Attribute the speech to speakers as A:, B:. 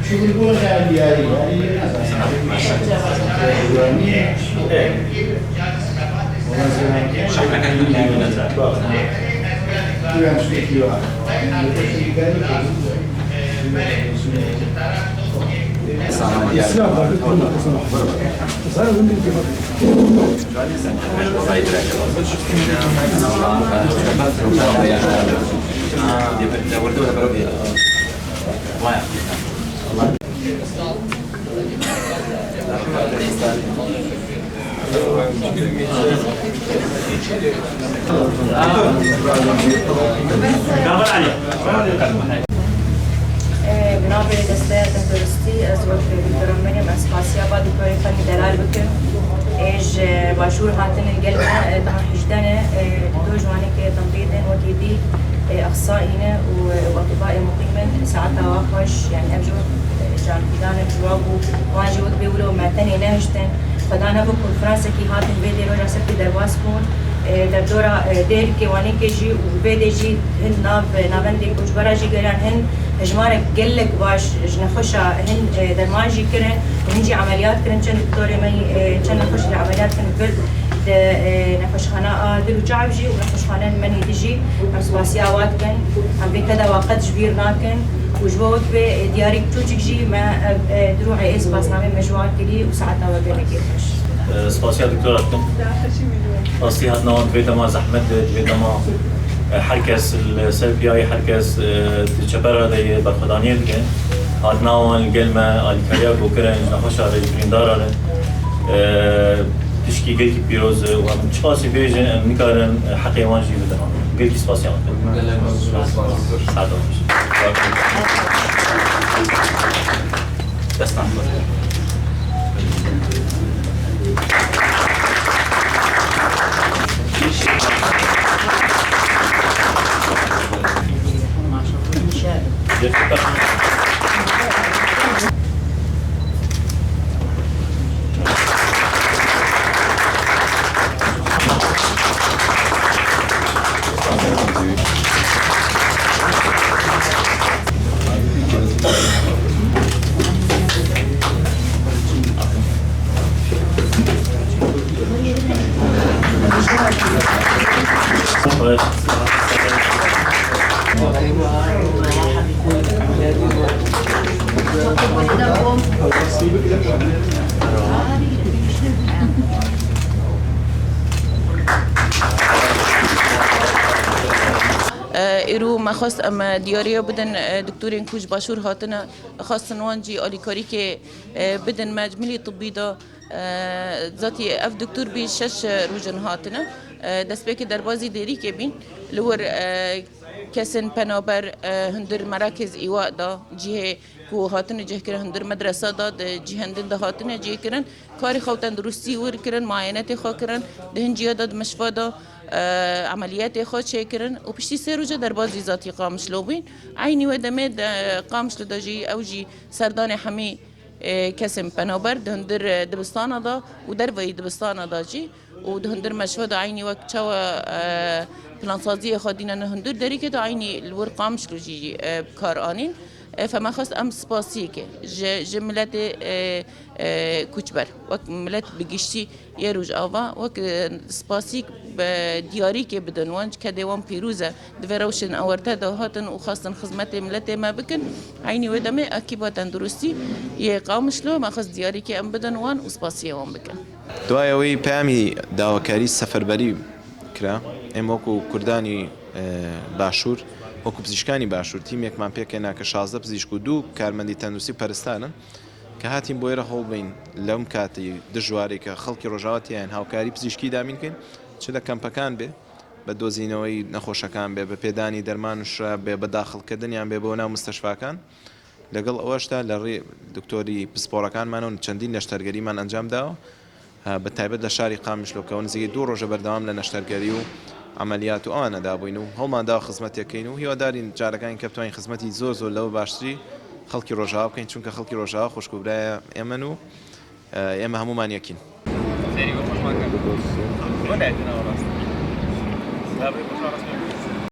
A: شغل كل يعني
B: بنابري دسته تندرستی از وقت دکترم منیم از خاصیابا دکتری فنی دلال بکن ایج باشور هاتن القلمة طبعا حجدانه دو جواني که تنبيدن وكيدي أخصائيين وأطباء مقيمين ساعتها واخش يعني أبجو جان بدان جوابو واجي وقت بيقولوا معتني نهجتن فدانا بكون فرنسا كي هاتن بيدي رجع سبتي درواز كون در دورا دير كيواني كيجي وبيدي جي هن نافندي كوش براجي قران هن هجمارك قلك باش نخشا هن درماجي كرن ونجي عمليات كرن كان دكتوري مي كان نخش العمليات كرن برد نخش خناقة دلو جعبجي ونخش خانة مني تجي أسواسياوات كن عم بكذا وقت جبير ناكن وجبوت بدياري توجي جي ما دروعي إسباس نامي مجوار كلي وساعتها وبينك يخش.
C: سپاسیا دکتراتون. اصلی هات نوان بيت ما زحمت بيت ما هرکس السلبياي هرکس تجبر هذا برخدانية كن هات نوان القلمة الكرياك وكرن نخش على الكريندار تشكي جيكي بيروز ومن شخصي بيجن مكارن حقي وانجي بدهم جيكي سپاسیا. سعداً. دستان.
D: ایرو ما خواست اما دیاریا بدن دکتورین کوچ باشور هاتنا خواستن وانجی آلیکاری که بدن مجموعی طبی دا ذاتی اف دکتور بی 6 روزن هاتنا دست به که در بازی دیری که بین لور کسن پنابر هندر مراکز ایوا دا جه کو هاتن جه کرن هندر مدرسه داد جه هندن ده هاتن جه کرن کاری خوتن درستی ور کرن معاینات خو کرن دهن جه داد مشفا دا عملیات خود چه کرن و پشتی سه روزه در بازی ذاتی قامش لوبین عینی و دمید قامش لداجی اوجی سردان حمی کسم پنابر دهندر دبستان دا و در وی دبستان دا جی و دهندر مشفا دا عینی وقت چوا پلانسازی خودینا نهندر داری که دا عینی الور قامش لوجی کار آنین فما خواست ام سپاسی که جملت کوچبر وقت ملت بگشتی یه روز آوا وقت سپاسی دیاری که بدنوانج که دوام پیروزه دوروشن آورده دهاتن و خواستن خدمت ملت ما بکن عینی و دمه اکی تندرستی یه قامش لو ما خواست دیاری که ام بدنوان و سپاسی وام بکن.
E: دوایەوەی پامی داواکاری سەفەربەری کرا ئێمە وەکو کوردانی باشوور وەکو پزیشکانی باشوور تیمێکمان پێکەنا کە 16 پزیشک و 2 کارمەندی تەندروستی پەرستانن کە هاتین بۆ ئێرە هەوڵبین لەم کاتی دژواری کە خەڵکی ڕۆژاواتیان هاوکاری پزیشکی دامینکەین چ لە کەمپەکان بێ بە دۆزینەوەی نەخۆشەکان بێ بە پێدانی دەرمان وشرا بێ بە داخڵکردنیان بێ بۆ ناو مستەشفاکان لەگەڵ ئەوەشتا لە ڕێ دکتۆری پسپۆڕەکانمانەوە چەندین نەشتەرگەریمان ئەنجام داوە بە تایبەت لە شاری قامشلۆکەوە نزیکەی 2 ڕۆژە بەردەوام لە نەشتەرگەری و عملیات و ئەوانە دابووین و هەڵماندا خزمەتەکەین و هیوادارین جارەکانی کە بتوانین خزمەتی زۆر لەوە باشتری خەڵکی ڕۆژاوا بکەین چونکە خەڵکی ڕۆژاوا خۆشکوبرایە ئێمەن و ئێمە هەمومان یەکین.